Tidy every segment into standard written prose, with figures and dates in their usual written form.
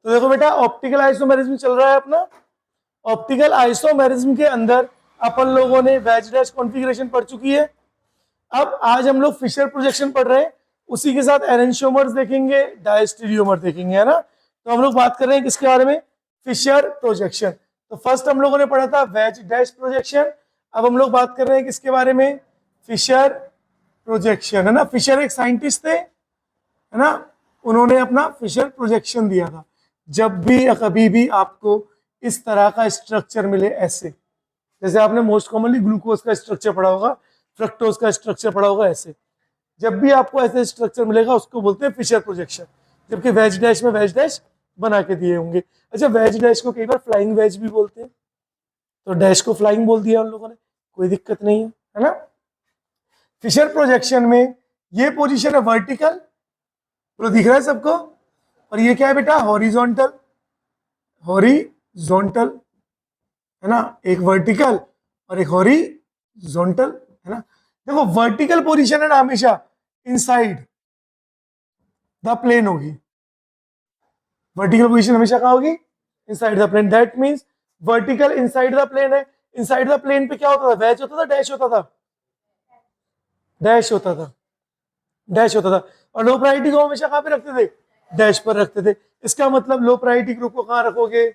तो देखो बेटा ऑप्टिकल आइसोमेरिज्म चल रहा है अपना। ऑप्टिकल आइसोमेरिज्म के अंदर अपन लोगों ने वेज डैश कॉन्फ़िगरेशन पढ़ चुकी है। अब आज हम लोग फिशर प्रोजेक्शन पढ़ रहे हैं, उसी के साथ एरेंशियोमर्स देखेंगे, डायस्टेरियोमर देखेंगे, है ना। तो हम लोग बात कर रहे हैं किसके बारे में, फिशर प्रोजेक्शन। तो फर्स्ट हम लोगों ने पढ़ा था वेज डैश प्रोजेक्शन, अब हम लोग बात कर रहे हैं किसके बारे में, फिशर प्रोजेक्शन, है ना। फिशर एक साइंटिस्ट थे, है ना, उन्होंने अपना फिशर प्रोजेक्शन दिया था। जब भी या कभी भी आपको इस तरह का स्ट्रक्चर मिले ऐसे, जैसे आपने मोस्ट कॉमनली ग्लूकोज का स्ट्रक्चर पढ़ा होगा, फ्रक्टोज का स्ट्रक्चर पढ़ा होगा, ऐसे जब भी आपको ऐसे स्ट्रक्चर मिलेगा उसको बोलते हैं फिशर प्रोजेक्शन। जबकि वेज डैश में वेज डैश बना के दिए होंगे। अच्छा, वेज डैश को कई बार फ्लाइंग वेज भी बोलते हैं, तो डैश को फ्लाइंग बोल दिया उन लोगों ने, कोई दिक्कत नहीं है ना। फिशर प्रोजेक्शन में ये पोजीशन है वर्टिकल, तो दिख रहा है सबको, और ये क्या है बेटा, हॉरिजॉन्टल, हॉरिजॉन्टल, है ना, एक वर्टिकल और एक हॉरिजॉन्टल, है ना। देखो वर्टिकल पोजीशन है ना हमेशा इनसाइड द प्लेन होगी, वर्टिकल पोजीशन हमेशा कहाँ होगी, inside the plane. That means vertical inside the plane है। इनसाइड द प्लेन पे क्या होता था, वेज होता था, डैश होता था, डैश होता था, डैश होता था। और लो प्रायोरिटी को हमेशा कहाँ पे रखते थे, डैश पर रखते थे। इसका मतलब लो प्रायोरिटी ग्रुप को कहाँ रखोगे,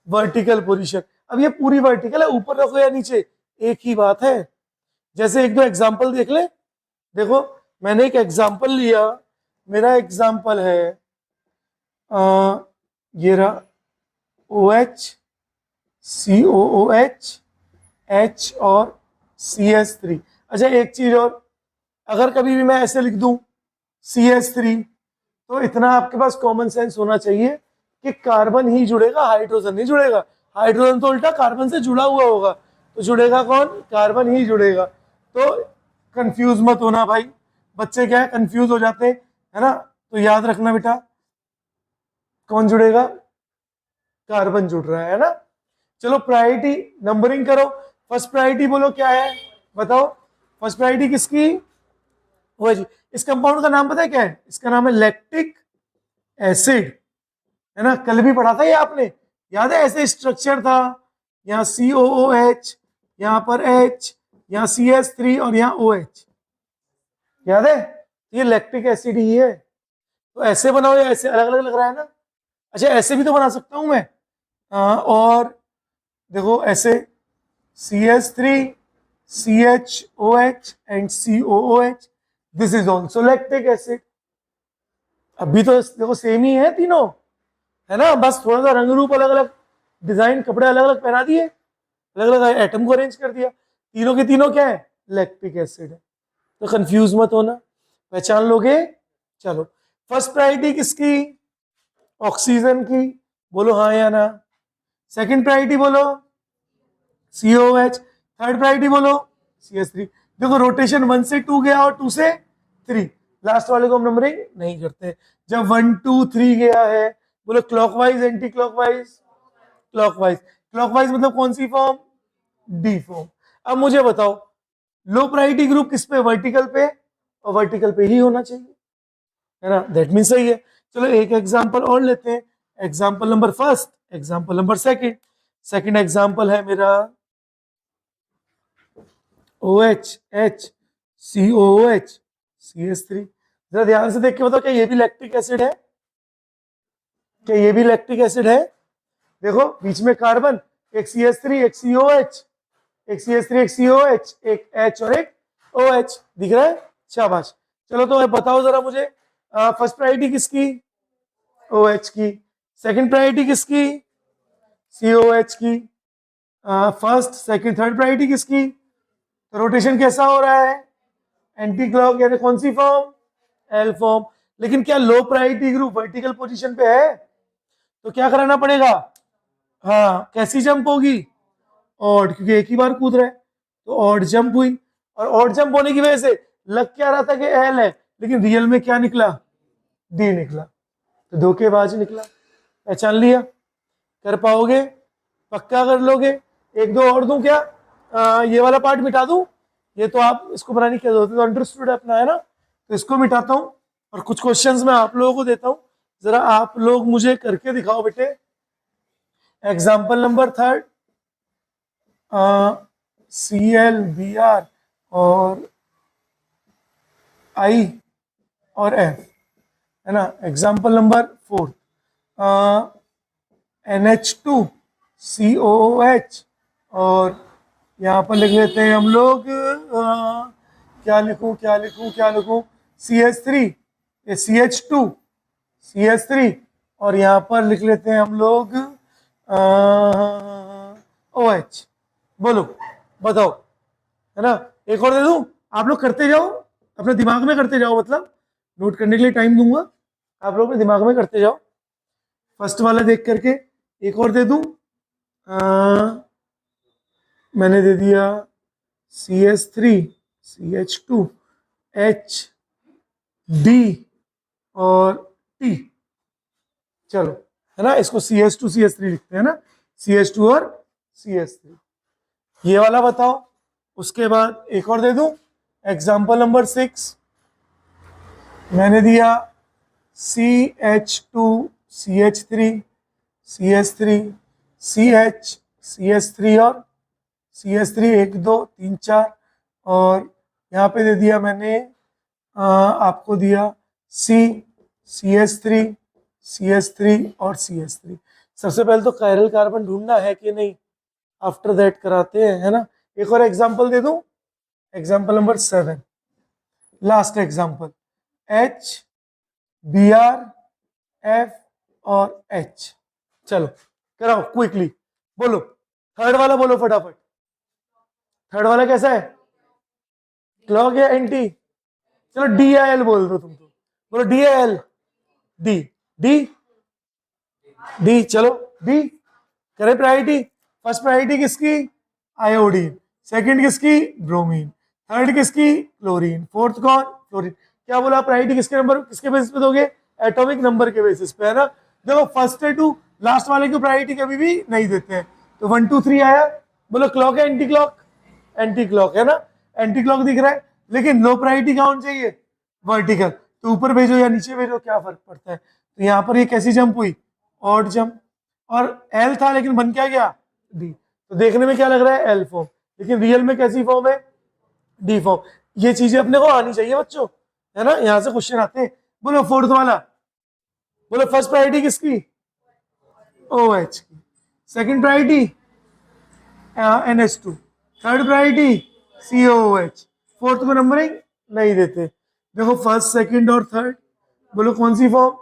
वर्टिकल पोजीशन। अब ये पूरी वर्टिकल है, ऊपर रखो या नीचे एक ही बात है। जैसे एक दो एग्जांपल देख ले, देखो मैंने एक एग्जांपल लिया, मेरा एग्जांपल है ये रहा OH COOH H और CS3। अच्छा एक चीज और, अगर कभी भी मैं ऐसे लिख दूं CS3, तो इतना आपके पास कॉमन सेंस होना चाहिए कि कार्बन ही जुड़ेगा, हाइड्रोजन नहीं जुड़ेगा। हाइड्रोजन तो उल्टा कार्बन से जुड़ा हुआ होगा, तो जुड़ेगा कौन, कार्बन ही जुड़ेगा। तो कंफ्यूज मत होना भाई, बच्चे क्या है कंफ्यूज हो जाते हैं, है ना। तो याद रखना बेटा, कौन जुड़ेगा, कार्बन जुड़ रहा है ना। चलो प्रायोरिटी नंबरिंग करो, फर्स्ट प्रायोरिटी बोलो क्या है, बताओ फर्स्ट प्रायोरिटी किसकी, वो जी। इस कंपाउंड का नाम पता है क्या है, इसका नाम है लैक्टिक एसिड, है ना। कल भी पढ़ा था ये आपने, याद है, ऐसे स्ट्रक्चर था, यहाँ COOH, यहाँ पर H, यहाँ CS3 और यहाँ OH, याद है, ये लैक्टिक एसिड ही है। तो ऐसे बनाओ या ऐसे, अलग अलग लग रहा है ना। अच्छा ऐसे भी तो बना सकता हूं मैं, और देखो ऐसे CS3 CHOH and COOH, this is also lactic acid. अभी तो देखो सेम ही है तीनों, है ना, बस थोड़ा सा रंग रूप अलग अलग, डिजाइन कपड़े अलग अलग पहना दिए, अलग अलग एटम को अरेंज कर दिया, तीनों के तीनों क्या है, लैक्टिक एसिड है। तो कंफ्यूज मत होना, पहचान लोगे। चलो फर्स्ट प्रायोरिटी किसकी, ऑक्सीजन की, बोलो हाँ या ना। सेकंड प्रायोरिटी बोलो COH, थर्ड प्रायोरिटी बोलो CS3। देखो रोटेशन 1 से 2 गया और 2 से 3, लास्ट वाले को हम नंबरिंग नहीं करते। जब 1 2 3 गया है, बोलो clockwise anti clockwise, clockwise. Clockwise मतलब कौन सी फॉर्म, डी फॉर्म। अब मुझे बताओ लो प्रायोरिटी ग्रुप किस पे, वर्टिकल पे, और वर्टिकल पे ही होना चाहिए, है ना, दैट मीन सही है। चलो एक एग्जांपल और लेते हैं, example number first, example number second. Second example है मेरा OH H COOH CS3। जरा ध्यान से देख के बताओ क्या ये भी लैक्टिक एसिड है, क्या ये भी लैक्टिक एसिड है। देखो बीच में कार्बन, एक CS3 एक COH, एक CS3 एक COH, एक H और एक OH, दिख रहा है, शाबाश। चलो तो बताओ जरा मुझे, फर्स्ट प्रायोरिटी किसकी, OH की, सेकंड प्रायोरिटी किसकी, COH की, फर्स्ट सेकंड थर्ड प्रायोरिटी किसकी। तो रोटेशन कैसा हो रहा है, एंटी क्लॉक, यानी कौन सी फॉर्म, एल फॉर्म। लेकिन क्या लो प्रायोरिटी ग्रुप वर्टिकल पोजीशन पे है, तो क्या कराना पड़ेगा, हाँ कैसी जंप होगी, ऑड, क्योंकि एक ही बार कूद रहा है, तो ऑड जंप हुई। और ऑड जंप होने की वजह से लग क्या रहा था कि एल है, लेकिन रियल में क्या निकला, डी निकला, तो धोखेबाज निकला। पहचान लिया, कर पाओगे, पक्का कर लोगे। एक दो और दूं क्या, ये वाला पार्ट मिटा दूं, ये तो आप इसको बनाने की जरूरत है, तो अंडरस्टूड अपना, है ना। तो इसको मिटाता हूं और कुछ क्वेश्चंस मैं आप लोगों को देता हूं, जरा आप लोग मुझे करके दिखाओ बेटे। Example number third, CL, Br और I और F, है ना। एग्जाम्पल नंबर फोर्थ, NH2COOH और यहाँ पर लिख लेते हैं हम लोग क्या लिखूं क्या लिखूं क्या लिखूं, CH3, ये CH2 और यहाँ पर लिख लेते हैं हम लोग OH। बोलो बताओ, है ना। एक और दे दूं, आप लोग करते जाओ, अपने दिमाग में करते जाओ, मतलब नोट करने के लिए टाइम दूंगा, आप लोग अपने दिमाग में करते जाओ। फर्स्ट वाला देख करके एक और दे दूं, मैंने दे दिया CH3 CH2 HD और T, चलो, है ना। इसको CH2 CH3 लिखते हैं ना, CH2 और CH3। ये वाला बताओ। उसके बाद एक और दे दूं, एग्जाम्पल नंबर 6, मैंने दिया CH2 CH3 CH3 CH3 और CH3 1 2 3 4 और यहाँ पे दे दिया मैंने आपको दिया CH3 और CH3। सबसे पहले तो कायरल कार्बन ढूंढना है कि नहीं, आफ्टर दैट कराते हैं, है ना। एक और एग्जांपल दे दूं, example number 7, last example, HBr, F और H। चलो कराओ क्विकली, बोलो थर्ड वाला, बोलो फटाफट। थर्ड वाला कैसा है, क्लॉक या एंटी? चलो DIL बोल दो तुम, तो बोलो DIL, डी डी डी, चलो डी करे प्रायोरिटी। फर्स्ट प्रायोरिटी किसकी, आयोडीन, सेकंड किसकी, ब्रोमीन, थर्ड किसकी, क्लोरीन, फोर्थ कौन, फ्लोरीन। क्या बोला, प्रायोरिटी किसके नंबर, किसके बेसिस पे दोगे, एटॉमिक नंबर के बेसिस पे, है ना। देखो फर्स्ट है टू लास्ट वाले की प्रायोरिटी कभी भी नहीं देते हैं। तो 1 2 3 आया, बोलो क्लॉक है एंटी क्लॉक, एंटी क्लॉक, है ना। एंटी क्लॉक दिख रहा है, लेकिन लो प्रायोरिटी कौन चाहिए, वर्टिकल। तो ऊपर भेजो या नीचे भेजो, क्या फर्क पड़ता है। तो यहाँ पर ये कैसी जंप हुई, ऑड जंप, और एल था लेकिन बन क्या गया, डी। तो देखने में क्या लग रहा है, एल फॉर्म, लेकिन रियल में कैसी फॉर्म है, डी फॉर्म। ये चीजें अपने को आनी चाहिए बच्चों, है ना, यहां से क्वेश्चन आते हैं। बोलो फोर्थ वाला, बोलो फर्स्ट प्रायोरिटी किसकी, OH की, second priority NH2, third priority COOH, fourth को नंबरिंग नहीं देते। देखो फर्स्ट सेकंड और थर्ड, बोलो कौन सी form,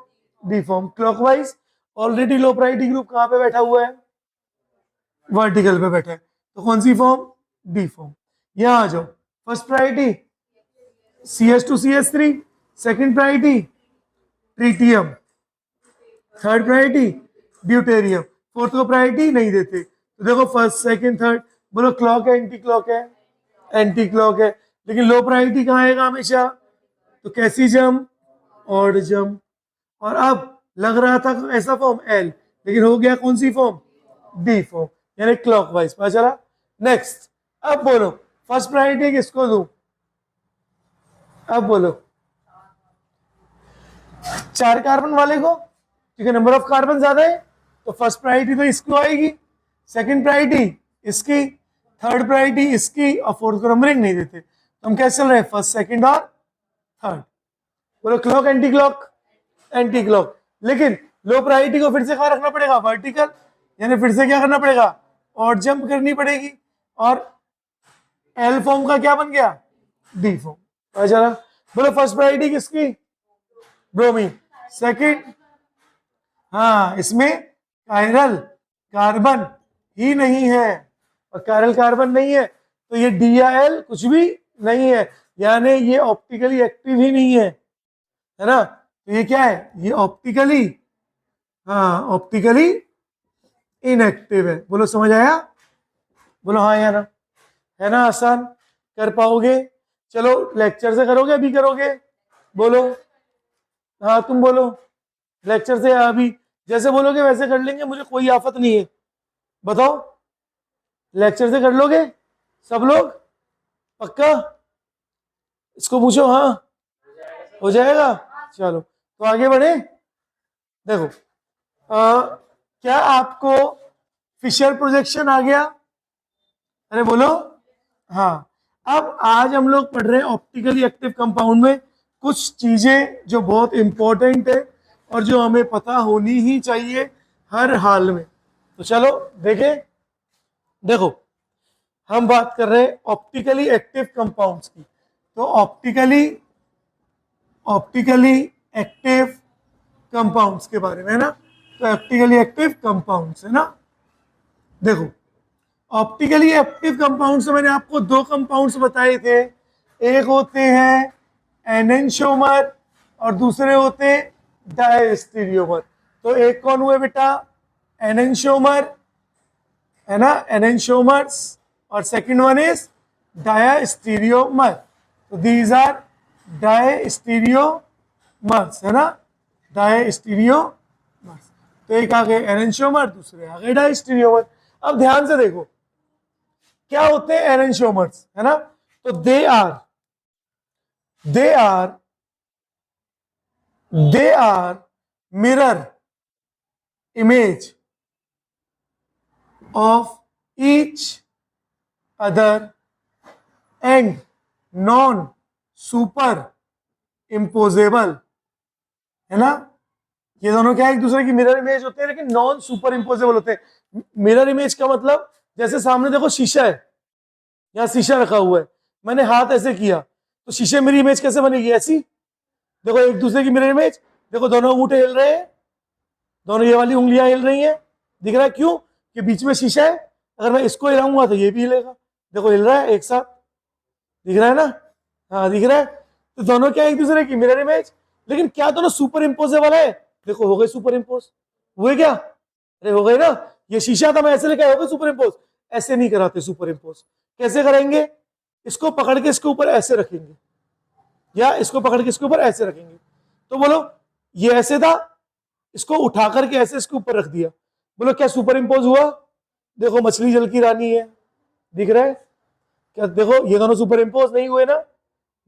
D form, clockwise. Already low priority group कहां पे बैठा हुआ है, वर्टिकल पे बैठा है, तो कौन सी फॉर्म, डी फॉर्म। यहां आ जाओ, first priority CH2 CH3, second priority tritium, third priority deuterium, fourth को प्रायोरिटी नहीं देते। तो देखो फर्स्ट सेकंड थर्ड, बोलो क्लॉक है एंटी क्लॉक है, एंटी क्लॉक है, लेकिन लो प्रायोरिटी कहाँ आएगा हमेशा, तो कैसी जंप, ऑड जंप। और अब लग रहा था ऐसा फॉर्म एल, लेकिन हो गया कौन सी फॉर्म, डी फॉर्म, यानी क्लॉकवाइज, पता चला। नेक्स्ट, अब बोलो फर्स्ट प्रायोरिटी किसको दूं, अब बोलो 4 कार्बन वाले को, क्योंकि नंबर ऑफ कार्बन ज्यादा है, तो फर्स्ट प्रायोरिटी तो इसको आएगी, सेकंड प्रायोरिटी इसकी, थर्ड प्रायोरिटी इसकी, और फोर्थ को नंबरिंग नहीं देते। तो हम कैसे चल रहे हैं, फर्स्ट सेकंड और थर्ड। बोलो clock anti clock, anti clock, लेकिन लो प्रायोरिटी को फिर से कहाँ रखना पड़ेगा, वर्टिकल, यानी फिर से क्या करना पड़ेगा, और जंप करनी पड़ेगी, और एल फॉर्म का क्या बन गया, डी फॉर्म। चला, बोलो फर्स्ट प्रायोरिटी किसकी, ब्रोमीन, सेकंड, हाँ इसमें कायरल कार्बन ही नहीं है, और कायरल कार्बन नहीं है तो ये DIL कुछ भी नहीं है, यानी ये ऑप्टिकली एक्टिव ही नहीं है ना। तो ये क्या है, ये ऑप्टिकली, हाँ ऑप्टिकली इनएक्टिव है। बोलो समझ आया, बोलो हाँ या ना, है ना, आसान, कर पाओगे। चलो लेक्चर से करोगे, अभी करोगे, बोलो हाँ तुम बोलो, लेक्चर से अभी जैसे बोलोगे वैसे कर लेंगे, मुझे कोई आफत नहीं है। बताओ लेक्चर से कर लोगे सब लोग, पक्का, इसको पूछो, हाँ हो जाएगा। चलो तो आगे बढ़े। देखो क्या आपको फिशर प्रोजेक्शन आ गया? अरे बोलो। हाँ, अब आज हम लोग पढ़ रहे हैं ऑप्टिकली एक्टिव कंपाउंड में कुछ चीजें जो बहुत इंपॉर्टेंट है और जो हमें पता होनी ही चाहिए हर हाल में। तो चलो देखें। देखो, हम बात कर रहे हैं ऑप्टिकली एक्टिव कंपाउंड्स की। तो ऑप्टिकली एक्टिव कंपाउंड्स के बारे में है ना। तो ऑप्टिकली एक्टिव कंपाउंड्स है ना। देखो, ऑप्टिकली एक्टिव कंपाउंड्स में मैंने आपको दो कंपाउंड्स बताए थे। एक होते हैं एनेंशियोमर और दूसरे होते हैं डायस्टीरियोमर। तो एक कौन हुए बेटा? एनेंशियोमर है ना, एनेंशियोमर्स, और सेकंड वन इज डायस्टीरियोमर। तो दीज आर डायस्टीरियोमर्स है ना, डायस्टीरियोमर्स। तो एक आ गए एनेंशियोमर, दूसरे आ गए डायस्टीरियोमर। अब ध्यान से देखो क्या होते हैं एनेंशियोमर्स है ना। तो they are mirror image of each other and non super imposable है ना। ये दोनों क्या एक दूसरे की मिरर इमेज होते हैं लेकिन नॉन सुपर इम्पोजेबल होते हैं। मिरर इमेज का मतलब जैसे सामने देखो शीशा है, यहाँ शीशा रखा हुआ है, मैंने हाथ ऐसे किया तो शीशे मेरी इमेज कैसे बनेगी? ऐसी। देखो एक दूसरे की मिरर इमेज, देखो दोनों अंगूठे हिल रहे हैं, दोनों ये वाली उंगलियां हिल रही हैं, दिख रहा है क्यों? कि बीच में शीशा है। अगर मैं इसको हिलाऊंगा तो ये भी हिलेगा, देखो हिल रहा है एक साथ, दिख रहा है ना। हाँ दिख रहा है। तो दोनों क्या एक दूसरे की मिरर इमेज, लेकिन क्या दोनों सुपर इम्पोजेबल है? देखो हो गए सुपर इम्पोज, हुए क्या? अरे हो गए ना। ये शीशा था, मैं ऐसे लेके हो गए सुपर इम्पोज। ऐसे नहीं कराते सुपर इम्पोज, कैसे करेंगे? इसको पकड़ के इसके ऊपर ऐसे रखेंगे, या इसको पकड़ के इसके ऊपर ऐसे रखेंगे। तो बोलो ये ऐसे था, इसको उठा करके ऐसे इसके ऊपर रख दिया, बोलो क्या सुपर इम्पोज हुआ? देखो मछली जल की रानी है, दिख रहा है क्या? देखो ये दोनों सुपर इम्पोज नहीं हुए ना,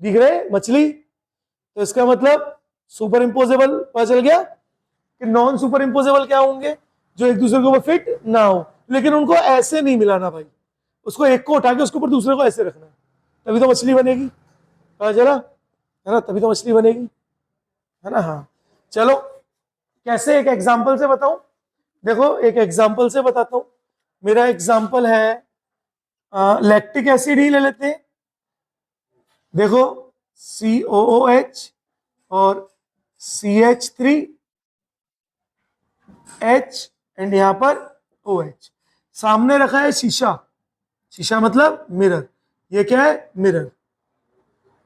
दिख रहे मछली। तो इसका मतलब सुपर इम्पोजेबल पता चल गया। कि नॉन सुपर इम्पोजेबल क्या होंगे? जो एक दूसरे के ऊपर फिट ना हो, लेकिन उनको ऐसे नहीं मिलाना भाई, उसको एक को उठा के उसके ऊपर दूसरे को ऐसे रखना, तभी तो मछली बनेगी। पता चला है ना, तभी तो मछली बनेगी है ना। हाँ चलो, कैसे? एक एग्जाम्पल से बताऊं। देखो एक एग्जाम्पल से बताता हूं। मेरा एग्जाम्पल है लैक्टिक एसिड ही ले लेते हैं। देखो COOH और CH3H एंड यहां पर OH। सामने रखा है शीशा, शीशा मतलब मिरर। ये क्या है? मिरर।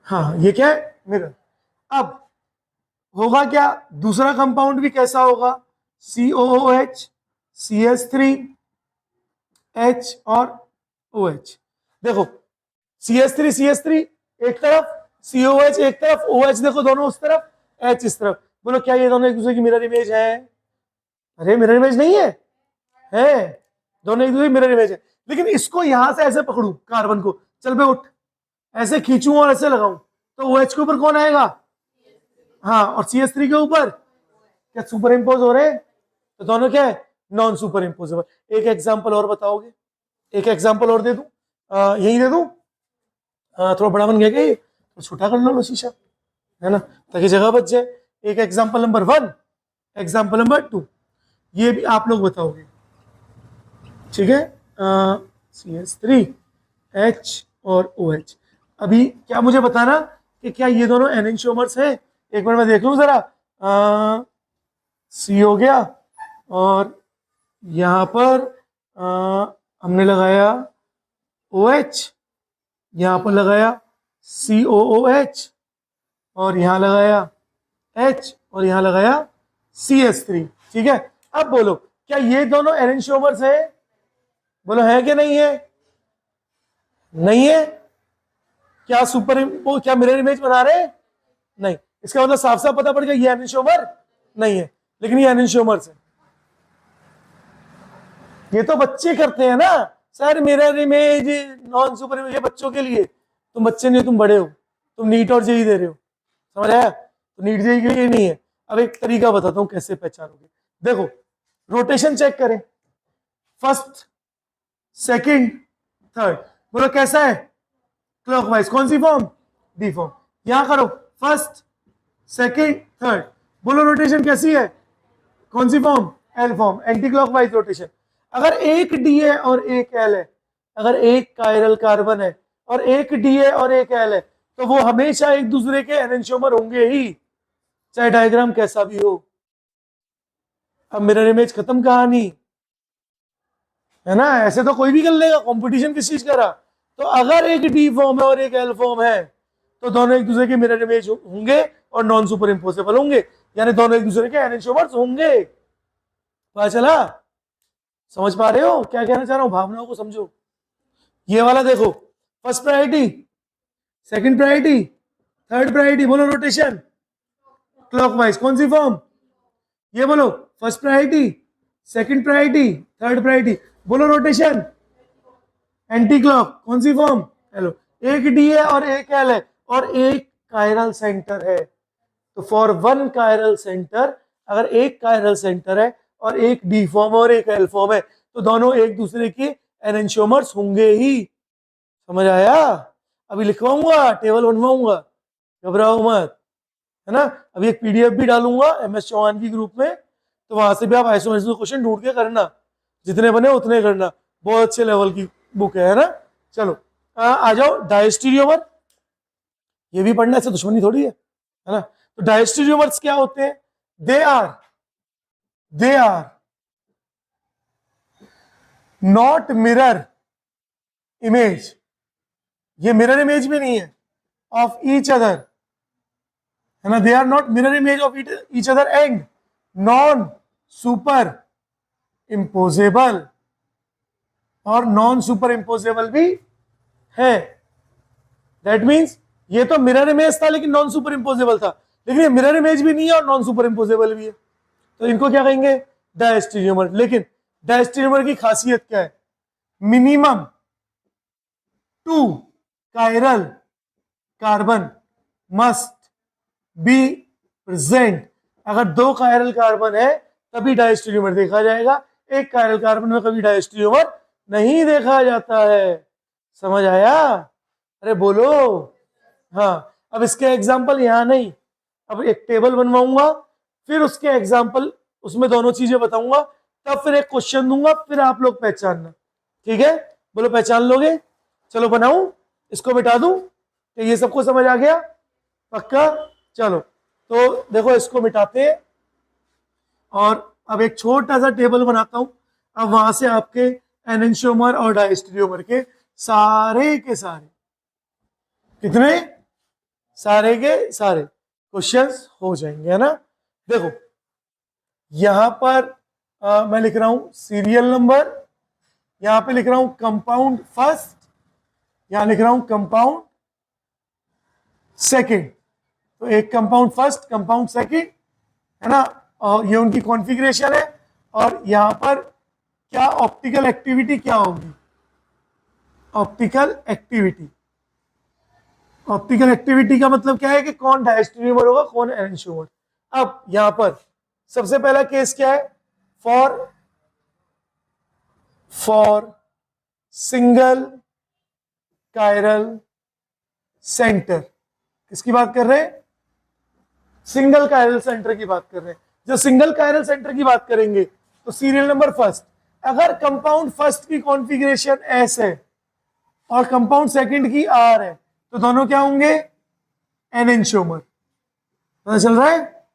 हाँ ये क्या है? मिरर। अब होगा क्या? दूसरा कंपाउंड भी कैसा होगा? COOH, CH3H और OH। देखो CH3 एक तरफ, COH एक तरफ, OH देखो दोनों उस तरफ, H इस तरफ। बोलो क्या ये दोनों एक दूसरे की मिरर इमेज है? अरे मिरर इमेज नहीं है, है दोनों एक दूसरे की मिरर इमेज है। लेकिन इसको यहां से ऐसे पकड़ू कार्बन को, चल बे उठ, ऐसे खींचू और ऐसे लगाऊं, तो OH के ऊपर कौन आएगा? हाँ, और CH3 के ऊपर क्या सुपर इम्पोज हो रहे हैं? तो दोनों क्या है? Non super imposable. एक एग्जांपल और बताओगे? एक एग्जांपल और दे दूं? यही दे दूं? थोड़ा बड़ा बन गया क्या ये? तो छोटा कर लो शीशा है ना, ताकि जगह बच जाए। एक एग्जांपल नंबर 1, एग्जांपल नंबर 2, ये भी आप लोग बताओगे, ठीक है। CH3H और OH। अभी क्या मुझे बताना कि क्या ये दोनों एनेंशियोमर्स हैं? एक बार मैं देख लूं जरा। C हो गया, और यहां पर हमने लगाया OH, यहां पर लगाया COOH, और यहां लगाया H, और यहां लगाया CH3। ठीक है। अब बोलो क्या ये दोनों एनेंशियोमर्स हैं? बोलो है कि नहीं है? नहीं है। क्या क्या मिरर इमेज बना रहे हैं? नहीं। इसका मतलब साफ साफ पता पड़ गया ये एनेंशियोमर नहीं है, लेकिन ये एनेंशियोमर्स है। ये तो बच्चे करते हैं ना sir, mirror image non super image, ये बच्चों के लिए। तुम बच्चे नहीं हो, तुम बड़े हो, तुम नीट और जेई दे रहे हो, समझ आया? तो नीट जेई के लिए नहीं है, अब एक तरीका बताता हूं कैसे पहचानोगे। देखो रोटेशन चेक करें, फर्स्ट सेकंड थर्ड, बोलो कैसा है, क्लॉकवाइज, कौन सी फॉर्म, डी फॉर्म। यहां करो फर्स्ट सेकंड थर्ड, बोलो रोटेशन कैसी है, कौन सी form, L form, anticlockwise rotation. अगर एक डी है और एक एल है, अगर एक कायरल कार्बन है और एक डी है और एक एल है, तो वो हमेशा एक दूसरे के एनेंशियोमर होंगे ही, चाहे डायग्राम कैसा भी हो। अब मिरर इमेज खत्म कहानी, है ना। ऐसे तो कोई भी कर लेगा, कंपटीशन किस चीज का रहा। तो अगर एक डी फॉर्म है और एक एल फॉर्म है, तो दोनों एक दूसरे के मिरर इमेज होंगे और नॉन सुपर इम्पोजेबल होंगे, यानी दोनों एक दूसरे के एनेंशियोमर्स होंगे। पता चला, समझ पा रहे हो क्या कहना चाह रहा हूं, भावनाओं को समझो। ये वाला देखो, first priority, second priority, third priority, बोलो रोटेशन क्लॉकवाइज, कौन सी फॉर्म, ये बोलो first priority, second priority, third priority, बोलो रोटेशन एंटी क्लॉक, कौन सी फॉर्म, हेलो। एक डी है और एक एल है और एक कायरल सेंटर है, तो फॉर वन कायरल सेंटर, अगर एक कायरल सेंटर है और एक डी फॉर्म और एक एल फॉर्म है, तो दोनों एक दूसरे के एनेंशियोमर्स होंगे ही। समझ आया। अभी लिखवाऊंगा, टेबल बनवाऊंगा, घबराओ मत, है ना। अभी एक पीडीएफ भी डालूंगा MS चौहान की ग्रुप में, तो वहां से भी आप आइसोमेट्रिक क्वेश्चन ढूंढ के करना, जितने बने उतने करना, बहुत अच्छे लेवल की बुक है ना। चलो आ जाओ डायस्टीरियोमर, ये भी पढ़ना, ऐसे दुश्मनी थोड़ी है ना। तो डायस्टीरियोमर्स क्या होते हैं, they are not mirror image, ये मिरर इमेज भी नहीं है, ऑफ ईच अदर, है ना। They are not mirror image of each other and non superimposable, और नॉन सुपर इम्पोजेबल भी है। दैट मीन्स ये तो मिरर इमेज था लेकिन नॉन सुपर इम्पोजेबल था, लेकिन ये मिरर इमेज भी नहीं है और नॉन सुपर इम्पोजेबल भी है, तो इनको क्या कहेंगे, डायस्टीरियोमर। लेकिन डायस्टीरियोमर की खासियत क्या है, minimum 2 chiral carbon must be present. अगर 2 कायरल कार्बन है तभी डायस्टीरियोमर देखा जाएगा, एक कायरल कार्बन में कभी डायस्टीरियोमर नहीं देखा जाता है। समझ आया, अरे बोलो। हाँ, अब इसके एग्जाम्पल यहां नहीं, अब एक टेबल बनवाऊंगा, फिर उसके एग्जाम्पल, उसमें दोनों चीजें बताऊंगा, तब फिर एक क्वेश्चन दूंगा, फिर आप लोग पहचानना, ठीक है। बोलो पहचान लोगे। चलो बनाऊं, इसको मिटा दूं, तो ये सबको समझ आ गया, पक्का। चलो तो देखो इसको मिटाते हैं, और अब एक छोटा सा टेबल बनाता हूं। अब वहां से आपके एनेंशियोमर और डायस्टीरियोमर के सारे के सारे, कितने, सारे के सारे क्वेश्चंस हो जाएंगे, है ना। देखो यहां पर मैं लिख रहा हूं सीरियल नंबर, यहां पे लिख रहा हूं कंपाउंड फर्स्ट, यहां लिख रहा हूं कंपाउंड सेकंड। तो एक कंपाउंड फर्स्ट, कंपाउंड सेकंड, है ना, और ये उनकी कॉन्फ़िगरेशन है। और यहां पर क्या ऑप्टिकल एक्टिविटी क्या होगी, ऑप्टिकल एक्टिविटी, ऑप्टिकल एक्टिविटी का मतलब क्या है कि कौन डायस्टीरियोमर होगा, कौन एनेंशियोमर। अब यहां पर सबसे पहला केस क्या है, फॉर सिंगल कायरल सेंटर, किसकी बात कर रहे हैं, सिंगल कायरल सेंटर की बात कर रहे हैं। जो सिंगल कायरल सेंटर की बात करेंगे तो सीरियल नंबर फर्स्ट, अगर कंपाउंड फर्स्ट की कॉन्फ़िगरेशन S है और कंपाउंड सेकंड की R है, तो दोनों क्या होंगे, एनेंशियोमर। पता चल रहा है,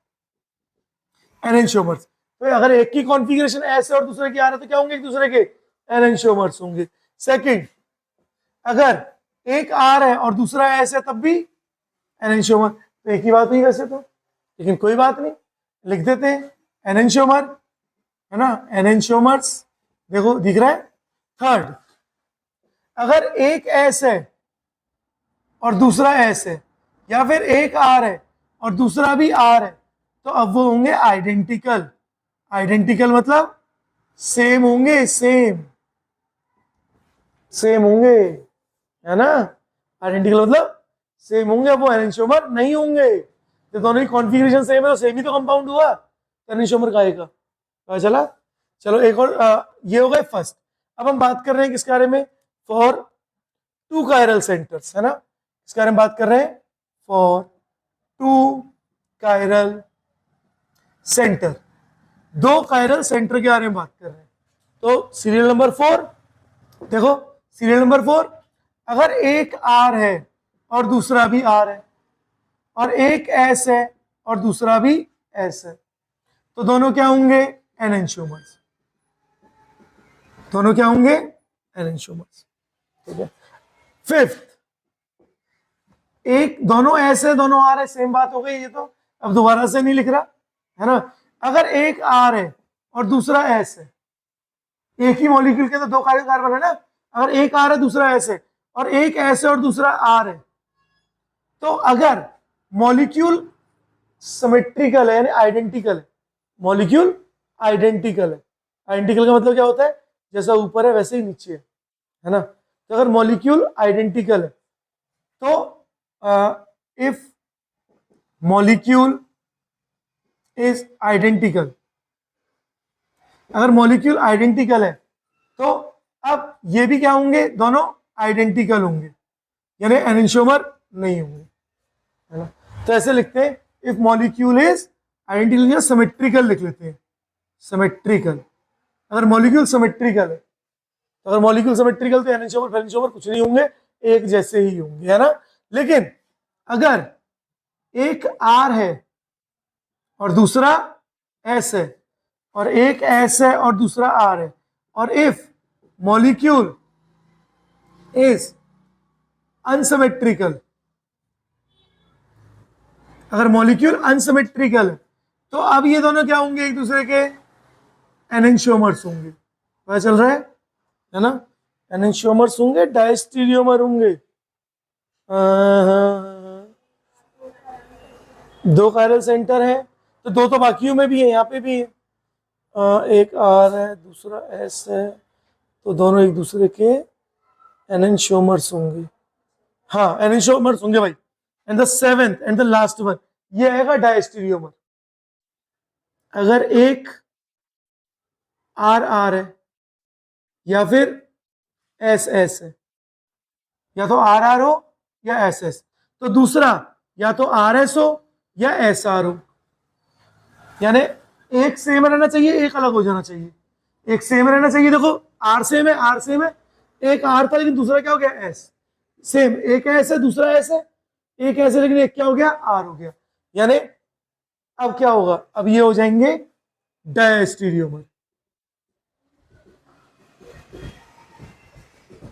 एनेंशियोमर्स। तो अगर एक की कॉन्फ़िगरेशन S है और दूसरे की R है, तो क्या होंगे, एक दूसरे के एनेंशियोमर्स होंगे। सेकंड, अगर एक R है और दूसरा S है, तब भी एनेंशियोमर। तो एक ही बात हुई वैसे तो, लेकिन कोई बात नहीं, लिख देते हैं एनेंशियोमर, है ना, एनेंशियोमर्स। देखो दिख रहा है। थर्ड, अगर एक S है और दूसरा S है, या फिर एक R है और दूसरा भी R है, तो अब वो होंगे आइडेंटिकल। आइडेंटिकल मतलब सेम होंगे, सेम सेम होंगे, है ना। आइडेंटिकल मतलब सेम होंगे, वो एनेंशियोमर नहीं होंगे। तो दोनों ही कॉन्फ़िगरेशन सेम है तो सेम ही तो कंपाउंड हुआ, एनिशोमर का आएगा। पता चला? चलो एक और ये हो गए फर्स्ट। अब हम बात कर रहे हैं किसके बारे में? फॉर टू कायरल सेंटर्स, है ना, इसके बारे में बात कर रहे हैं। फॉर टू कायरल सेंटर, दो कायरल सेंटर के बारे में बात कर रहे हैं। तो सीरियल नंबर 4 देखो, सीरियल नंबर 4, अगर एक आर है और दूसरा भी आर है और एक एस है और दूसरा भी एस है, तो दोनों क्या होंगे? एनेंशियोमर्स। दोनों क्या होंगे? एनेंशियोमर्स। ठीक है। फिफ्थ, एक दोनों एस है दोनों आर है, सेम बात हो गई ये तो, अब दोबारा से नहीं लिख रहा, है ना। अगर एक आर है और दूसरा एस है, एक ही मॉलिक्यूल के तो दो कार्बन है ना, अगर एक आर है दूसरा एस है और एक एस है और दूसरा आर है, तो अगर मॉलिक्यूल सिमेट्रिकल है यानी आइडेंटिकल है, मॉलिक्यूल आइडेंटिकल है, आइडेंटिकल का मतलब क्या होता है? जैसा ऊपर है वैसे ही नीचे है ना। तो अगर मॉलिक्यूल आइडेंटिकल है तो इफ मॉलिक्यूल इज आइडेंटिकल, अगर मॉलिक्यूल आइडेंटिकल है तो अब ये भी क्या होंगे? दोनों आइडेंटिकल होंगे, यानी एनेंशियोमर नहीं होंगे, है ना। तो ऐसे लिखते हैं, इफ मॉलिक्यूल इज आइडेंटिकल या सिमेट्रिकल लिख लेते हैं, सिमेट्रिकल। अगर मॉलिक्यूल सिमेट्रिकल है तो अगर मॉलिक्यूल सिमेट्रिकल तो एनेंशियोमर फेनेंशियोमर कुछ नहीं होंगे, एक जैसे ही होंगे, है ना। लेकिन अगर एक आर है और दूसरा एस है और एक एस है और दूसरा आर है, और इफ मॉलिक्यूल इज अनसिमेट्रिकल, अगर मॉलिक्यूल अनसिमेट्रिकल है तो अब ये दोनों क्या होंगे? एक दूसरे के एनेंशियोमर्स होंगे। पता चल रहा है ना। एनेंशियोमर्स होंगे, डायस्टीरियोमर होंगे। दो कायरल सेंटर है तो दो तो बाकियों में भी है, यहाँ पे भी है। एक आर है दूसरा एस है, तो दोनों एक दूसरे के एनेंशियोमर्स होंगे। हाँ, एनेंशियोमर्स होंगे भाई। And the seventh and the last one, ये आएगा डायस्टीरियोमर। अगर एक आर आर है या फिर एस एस है, या तो आर आर हो या एस एस, तो दूसरा या तो आर एस हो या एस आर हो, यानी एक सेम रहना चाहिए एक अलग हो जाना चाहिए। एक सेम रहना चाहिए, देखो आर सेम है, आर सेम है, एक आर था लेकिन दूसरा क्या हो गया? एस। सेम, एक एस है दूसरा एस है, एक एस है लेकिन एक क्या हो गया? आर हो गया। यानी अब क्या होगा? अब ये हो जाएंगे डायस्टीरियोमर।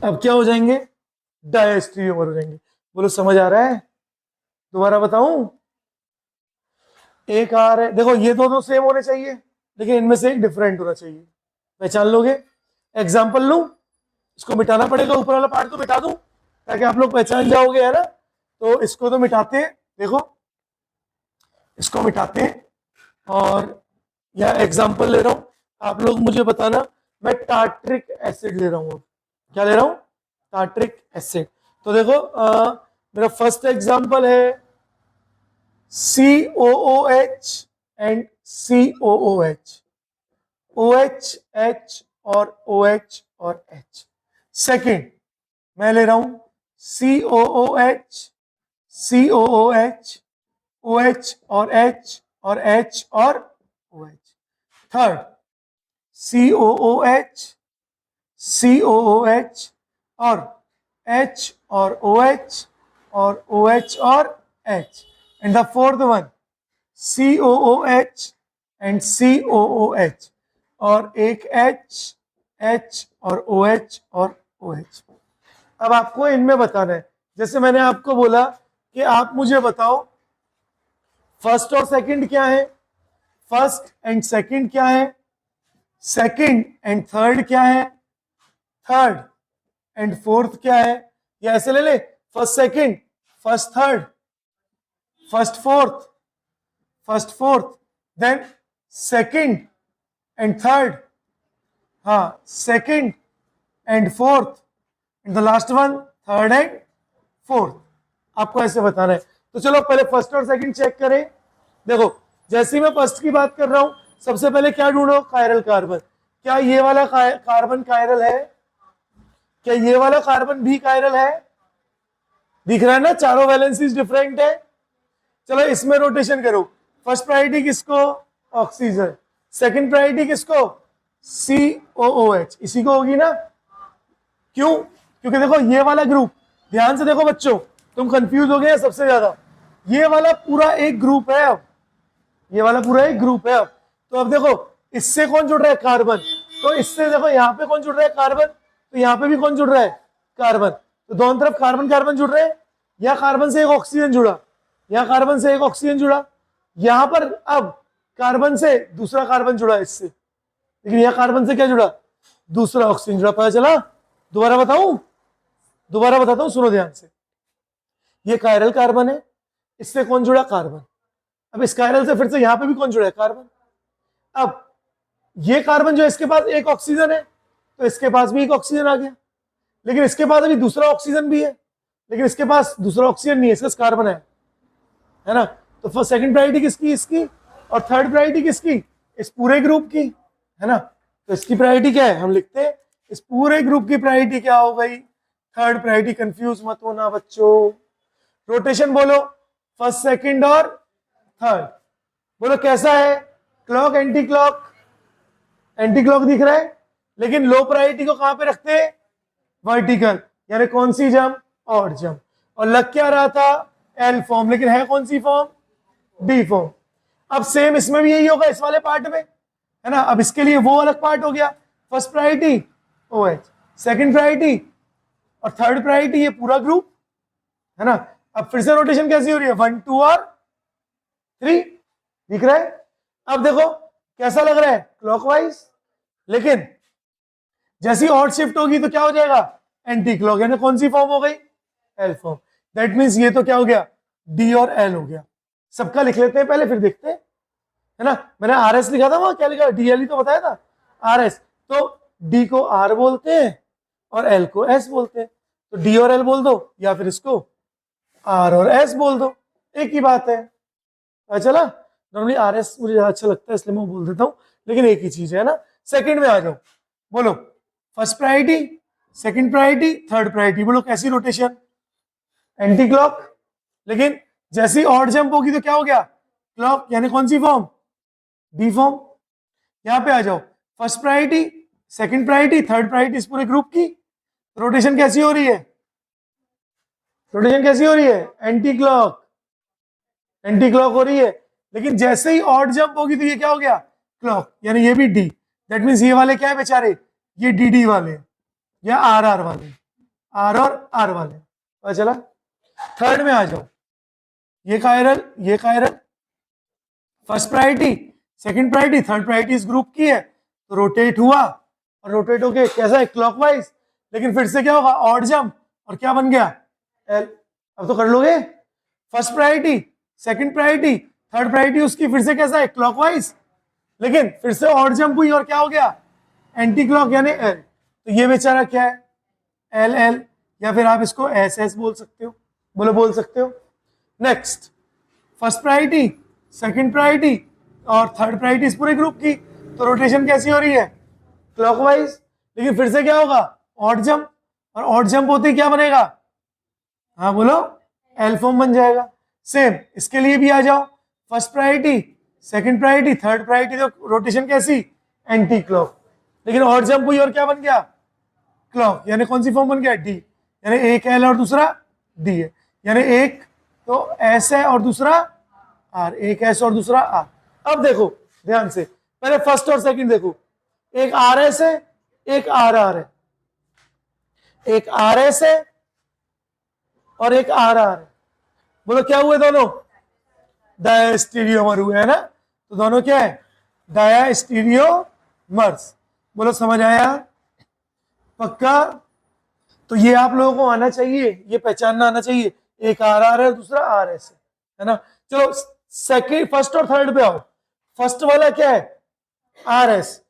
अब क्या हो जाएंगे? डायस्टीरियोमर हो जाएंगे। बोलो समझ आ रहा है? दोबारा बताऊं? एक आर है, देखो ये दोनों सेम होने चाहिए लेकिन इनमें से एक डिफरेंट होना चाहिए। पहचान लोगे? एग्जाम्पल लूं, इसको मिटाना पड़ेगा, ऊपर वाला पार्ट तो मिटा दूं ताकि आप लोग पहचान जाओगे, है ना। तो इसको तो मिटाते हैं, देखो इसको मिटाते हैं, और यह एग्जाम्पल ले रहा हूं, आप लोग मुझे बताना। मैं टार्ट्रिक एसिड ले रहा हूं। क्या ले रहा हूं? Tartaric acid. तो देखो मेरा फर्स्ट एग्जाम्पल है COOH and COOH, OH H और OH और H। सेकेंड मैं ले रहा हूं COOH COOH, OH और H और H और OH। थर्ड COOH COOH और H और OH और OH और H। And the fourth one COOH and COOH, और एक H H और OH और OH। अब आपको इनमें बताना है, जैसे मैंने आपको बोला कि आप मुझे बताओ फर्स्ट और सेकंड क्या है, फर्स्ट एंड सेकंड क्या है, सेकंड एंड थर्ड क्या है, थर्ड एंड फोर्थ क्या है, या ऐसे ले ले, first second first third first fourth then second and third, हाँ second and fourth, and the last one third and fourth. आपको ऐसे बताना है। तो चलो पहले फर्स्ट और सेकंड चेक करें। देखो जैसे ही मैं फर्स्ट की बात कर रहा हूं, सबसे पहले क्या ढूंढो, कायरल कार्बन। क्या ये वाला कार्बन कायरल है? क्या ये वाला कार्बन भी कायरल है? दिख रहा है ना, चारों वैलेंसीज डिफरेंट है। चलो इसमें रोटेशन करो। फर्स्ट प्रायोरिटी किसको? ऑक्सीजन। सेकंड प्रायोरिटी किसको? COOH, इसी को होगी ना। क्यों? क्योंकि देखो ये वाला ग्रुप, ध्यान से देखो बच्चों, तुम कंफ्यूज हो गए सबसे ज्यादा। ये वाला पूरा एक ग्रुप है, अब ये वाला पूरा एक ग्रुप है। अब तो अब देखो इससे कौन जुड़ रहा है? कार्बन। तो इससे देखो यहाँ पे कौन जुड़ रहा है? कार्बन। तो यहाँ पे भी कौन जुड़ रहा है? कार्बन। तो दोनों तरफ कार्बन कार्बन जुड़ रहे हैं। या कार्बन से एक ऑक्सीजन जुड़ा, या कार्बन से एक ऑक्सीजन जुड़ा, यहां पर अब कार्बन से दूसरा कार्बन जुड़ा इससे, लेकिन यह कार्बन से क्या जुड़ा? दूसरा ऑक्सीजन जुड़ा। पता चला? दोबारा बताऊं? दोबारा बताता हूं, सुनो ध्यान से। ये कायरल कार्बन है, इससे कौन जुड़ा? कार्बन। अब इस कायरल से फिर से यहां पे भी कौन जुड़ा है? कार्बन। अब ये कार्बन जो है, इसके पास एक ऑक्सीजन है, तो इसके पास भी एक ऑक्सीजन आ गया, लेकिन इसके पास अभी दूसरा ऑक्सीजन भी है, लेकिन इसके पास दूसरा ऑक्सीजन नहीं है, इसका कार्बन है ना। तो फर्स्ट सेकंड प्रायोरिटी किसकी? इसकी। और थर्ड प्रायोरिटी किसकी? इस पूरे ग्रुप की, है ना। तो इसकी प्रायोरिटी क्या है? हम लिखते हैं इस पूरे ग्रुप की प्रायोरिटी क्या हो गई? Third priority. कंफ्यूज मत होना बच्चों। रोटेशन बोलो, फर्स्ट सेकंड और थर्ड। बोलो कैसा है? Clock anti clock? Anti clock दिख रहा है, लेकिन लो प्रायोरिटी को कहां पे रखते हैं? वर्टिकल, यानी कौन सी जंप? Odd jump. और लग क्या रहा था? एल फॉर्म, लेकिन है कौन सी फॉर्म? D form. अब सेम इसमें भी यही होगा, इस वाले पार्ट में, है ना। अब इसके लिए वो अलग पार्ट हो गया। First priority OH, second priority और थर्ड प्रायोरिटी ये पूरा ग्रुप, है ना। अब फिर से रोटेशन कैसी हो रही है? 1 2 और 3, दिख रहा है। अब देखो कैसा लग रहा है? क्लॉकवाइज। लेकिन जैसी ऑड शिफ्ट होगी तो क्या हो जाएगा? एंटी क्लॉक, यानी कौन सी फॉर्म हो गई? L form. दैट मीन्स ये तो क्या हो गया? डी और एल हो गया। सबका लिख लेते हैं पहले, फिर देखते हैं, है ना। मैंने RS लिखा था, वहां क्या लिखा? DL ही तो बताया था, RS। तो डी को R बोलते हैं और एल को S बोलते हैं। तो डी और एल बोल दो, या फिर इसको R और S बोल दो, एक ही बात है। चला, नॉर्मली RS मुझे ज्यादा अच्छा लगता है, इसलिए मैं बोल देता हूं, लेकिन एक ही चीज है ना। सेकंड में आ जाओ, बोलो first priority, second priority, third priority. बोलो कैसी रोटेशन? Anti clock. लेकिन जैसी ऑड जंप होगी तो क्या हो गया? क्लॉक, यानी कौन सी फॉर्म? D form. यहां पे आ जाओ, first priority, second priority, third priority इस पूरे ग्रुप की। रोटेशन कैसी हो रही है? रोटेशन कैसी हो रही है? Anti clock. एंटी क्लॉक हो रही है, लेकिन जैसे ही ऑड जंप होगी तो ये क्या हो गया? क्लॉक, यानी ये भी डी। दैट मीन्स ये वाले क्या है बेचारे? ये DD वाले या RR वाले, R और R वाले। पता चला? थर्ड में आ जाओ, ये कायरल, ये chiral. First priority, second priority, third priority इस ग्रुप की है, तो रोटेट हुआ, और रोटेट होके कैसा है? क्लॉकवाइज। लेकिन फिर से क्या होगा? ऑड जंप, और क्या बन गया? एल। अब तो कर लोगे। First priority, second priority, third priority उसकी फिर से कैसा है? क्लॉकवाइज। लेकिन फिर से ऑड जंप हुई और क्या हो गया? एंटी क्लॉक, यानी एल। तो ये बेचारा क्या है? LL, या फिर आप इसको SS बोल सकते हो। बोलो, बोल सकते हो। Next, first priority, second priority और थर्ड प्रायोरिटी इस पूरे ग्रुप की, तो रोटेशन कैसी हो रही है? क्लॉकवाइज। लेकिन फिर से क्या होगा? ऑड जंप, और ऑड जंप होते ही क्या बनेगा? हाँ बोलो, एल फॉर्म बन जाएगा। सेम इसके लिए भी आ जाओ, first priority, second priority, third priority, तो रोटेशन कैसी? Anti clock. लेकिन ऑड जंप हुई और क्या बन गया? क्लॉक, यानी कौन सी फॉर्म बन गया? डी। यानी एक एल और दूसरा डी है, यानी एक तो एस है और दूसरा आर, एक एस और दूसरा आर। अब देखो ध्यान से, पहले फर्स्ट और सेकंड देखो, एक आर एस है, एक आर आर है, एक आर एस है और एक आर आर है। बोलो क्या हुए दोनों? डायस्टीरियोमर हुए, है ना। तो दोनों क्या है? डायस्टीरियोमर्स। बोलो समझ आया? पक्का? तो ये आप लोगों को आना चाहिए, ये पहचानना आना चाहिए, एक आर आर है, दूसरा आर एस है ना। चलो सेकंड, फर्स्ट और थर्ड पे आओ। फर्स्ट वाला क्या है? आर एस,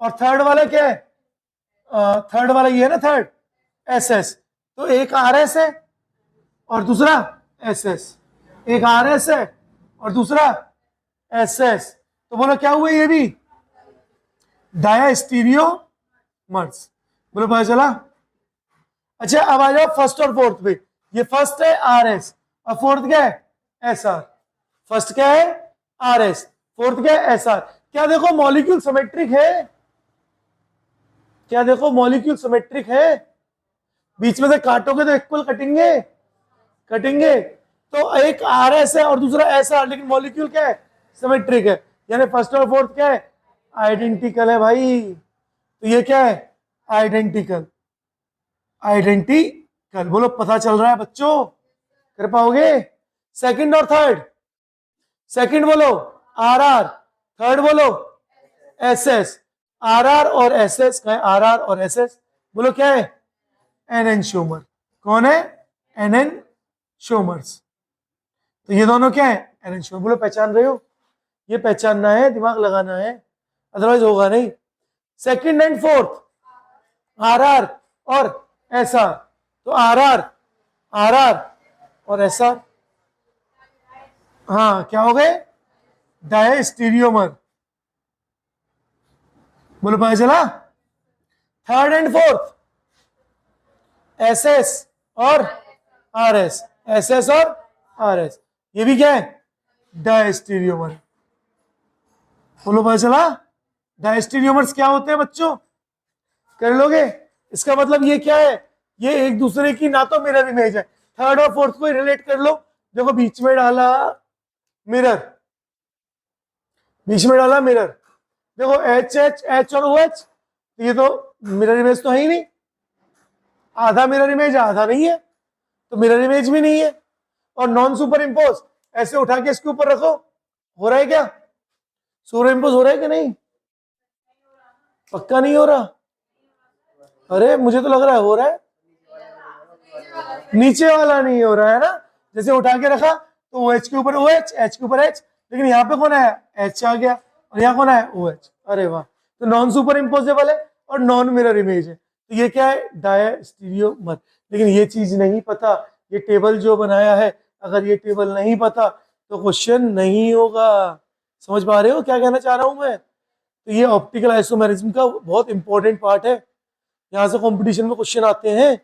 और थर्ड वाला क्या है? थर्ड वाला ये है ना, थर्ड SS। तो एक आर एस है और दूसरा SS, एक आर एस है और दूसरा एस एस, तो बोलो क्या हुआ ये भी डायस्टीरियोमर्स। बोलो पता चला। अच्छा अब आ जाओ फर्स्ट और फोर्थ पे। ये फर्स्ट है आर एस और फोर्थ क्या है एस आर। फर्स्ट क्या है आर एस, फोर्थ क्या है एस आर। क्या देखो मॉलिक्यूल सिमेट्रिक है, क्या देखो मॉलिक्यूल सिमेट्रिक है, बीच में से काटोगे तो इक्वल कटेंगे, कटेंगे। तो एक आर एस है और दूसरा एस आर, लेकिन मॉलिक्यूल क्या है सिमेट्रिक है, यानी फर्स्ट और फोर्थ क्या है आइडेंटिकल है भाई। तो ये क्या है आइडेंटिकल, आइडेंटिकल। बोलो पता चल रहा है बच्चों, कर पाओगे। सेकंड और थर्ड, सेकंड बोलो आर आर, थर्ड बोलो एस एस। आर आर और एस एस, आर आर और एस एस बोलो क्या है एन एन शोमर। कौन है एन एन शोमर्स। तो ये दोनों क्या है एन एन शोमर। बोलो पहचान रहे हो, ये पहचानना है, दिमाग लगाना है, अदरवाइज होगा नहीं। Second and fourth R R और एस आर, तो आर आर, आर आर और एस आर, हाँ क्या हो गए डायस्टीरियोमर। बोलो पता चला। Third and fourth S S और आर एस, एस एस और आर एस, ये भी क्या है डायस्टीरियोमर। बोलो पता चला। डायस्टीरियोमर्स क्या होते हैं बच्चों, कर लोगे। इसका मतलब ये क्या है, ये एक दूसरे की ना तो मिरर इमेज है। थर्ड और फोर्थ को रिलेट कर लो। देखो बीच में डाला मिरर, बीच में डाला मिरर। देखो एच एच एच और ओ एच, ये तो मिरर इमेज तो है ही नहीं, आधा मिरर इमेज आधा नहीं है, तो मिरर इमेज भी नहीं है। और नॉन सुपर इम्पोज, ऐसे उठा के इसके ऊपर रखो, हो रहा है क्या सुपर इम्पोज हो रहा है कि नहीं, पक्का नहीं हो रहा। अरे मुझे तो लग रहा है हो रहा है, नीचे वाला नहीं हो रहा है ना। जैसे उठा के रखा तो ओ एच के ऊपर ओ एच, एच के ऊपर एच, लेकिन यहाँ पे कौन है एच आ गया और यहाँ कौन है ओ एच। अरे वाह, तो नॉन सुपर इम्पोजेबल है और नॉन मिरर इमेज है। तो ये क्या है डायस्टीरियोमर। लेकिन ये चीज नहीं पता, ये टेबल जो बनाया है, अगर ये टेबल नहीं पता तो क्वेश्चन नहीं होगा। समझ पा रहे हो क्या कहना चाह रहा हूं मैं। तो ये ऑप्टिकल आइसोमेरिज्म का बहुत इंपॉर्टेंट पार्ट है, यहाँ से कंपटीशन में क्वेश्चन आते हैं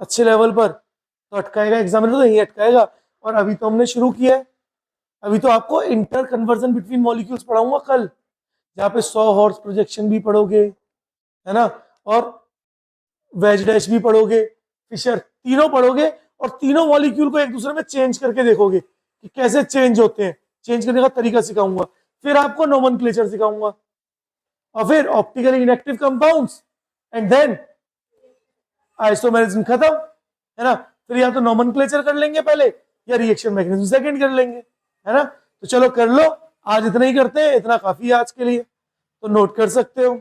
अच्छे लेवल पर, तो अटकाएगा एग्जामिनर, तो यही अटकाएगा। और अभी तो हमने शुरू किया है, अभी तो आपको इंटर कन्वर्जन बिटवीन मॉलिक्यूल्स पढ़ाऊंगा कल, जहाँ पे 100 हॉर्स प्रोजेक्शन भी पढ़ोगे, है ना, और वेज डैश भी पढ़ोगे, फिशर, तीनों पढ़ोगे। और तीनों मॉलिक्यूल को एक दूसरे में चेंज करके देखोगे कि कैसे चेंज होते हैं, चेंज करने का तरीका सिखाऊंगा। फिर आपको नोमेनक्लेचर सिखाऊंगा, और फिर optically inactive compounds, and then isomerism खत्म, है ना। फिर या तो नोमेनक्लेचर कर लेंगे पहले, या रिएक्शन मैकेनिज्म सेकंड कर लेंगे, है ना। तो चलो कर लो, आज इतना ही करते हैं, इतना काफी है आज के लिए, तो नोट कर सकते हो।